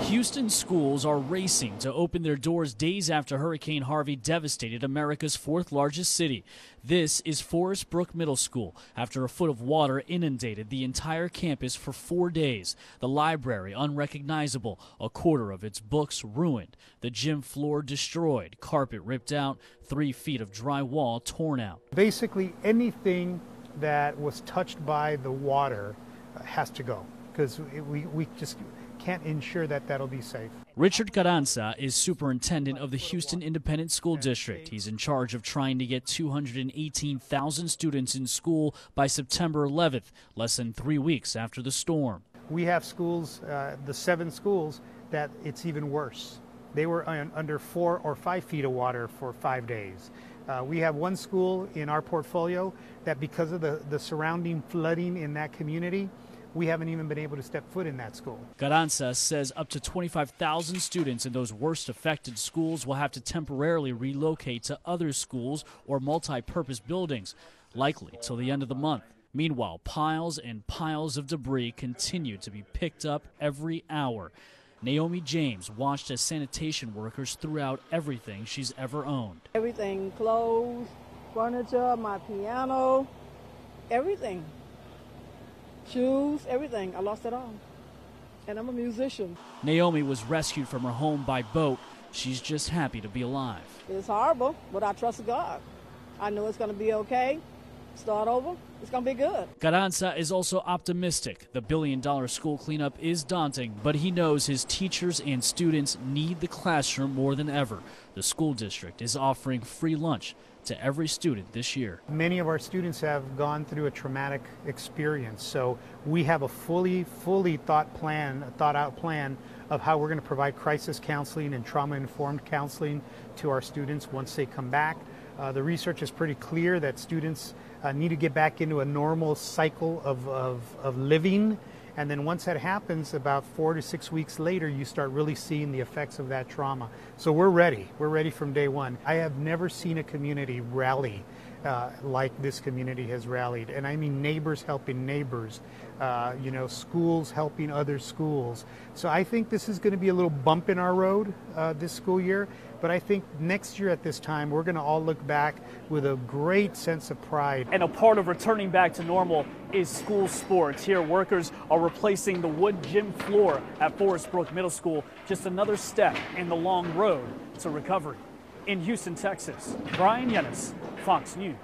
Houston schools are racing to open their doors days after Hurricane Harvey devastated America's fourth largest city. This is Forrest Brook Middle School. After a foot of water inundated the entire campus for 4 days, the library unrecognizable, a quarter of its books ruined, the gym floor destroyed, carpet ripped out, 3 feet of drywall torn out. Basically anything that was touched by the water has to go, because we just can't ensure that that'll be safe. Richard Carranza is superintendent of the Houston Independent School District. He's in charge of trying to get 218,000 students in school by September 11th, less than 3 weeks after the storm. We have schools, the 7 schools, that it's even worse. They were under 4 or 5 feet of water for 5 days. We have one school in our portfolio that, because of the surrounding flooding in that community, we haven't even been able to step foot in that school. Carranza says up to 25,000 students in those worst affected schools will have to temporarily relocate to other schools or multi-purpose buildings, likely till the end of the month. Meanwhile, piles and piles of debris continue to be picked up every hour. Naomi James watched as sanitation workers threw out everything she's ever owned. Everything, clothes, furniture, my piano, everything. Shoes, everything. I lost it all. And I'm a musician. Naomi was rescued from her home by boat. She's just happy to be alive. It's horrible, but I trust God. I know it's going to be okay. Start over. It's going to be good. Carranza is also optimistic. The billion-dollar school cleanup is daunting, but he knows his teachers and students need the classroom more than ever. The school district is offering free lunch to every student this year. Many of our students have gone through a traumatic experience, so we have a fully thought out plan of how we're going to provide crisis counseling and trauma-informed counseling to our students once they come back. The research is pretty clear that students need to get back into a normal cycle of living. And then once that happens, about 4 to 6 weeks later, you start really seeing the effects of that trauma. So we're ready. We're ready from day one. I have never seen a community rally like this community has rallied. And I mean neighbors helping neighbors, schools helping other schools. So I think this is going to be a little bump in our road this school year. But I think next year at this time, we're going to all look back with a great sense of pride. And a part of returning back to normal is school sports. Here, workers are replacing the wood gym floor at Forrest Brook Middle School. Just another step in the long road to recovery. In Houston, Texas, Bryan Llenas, Fox News.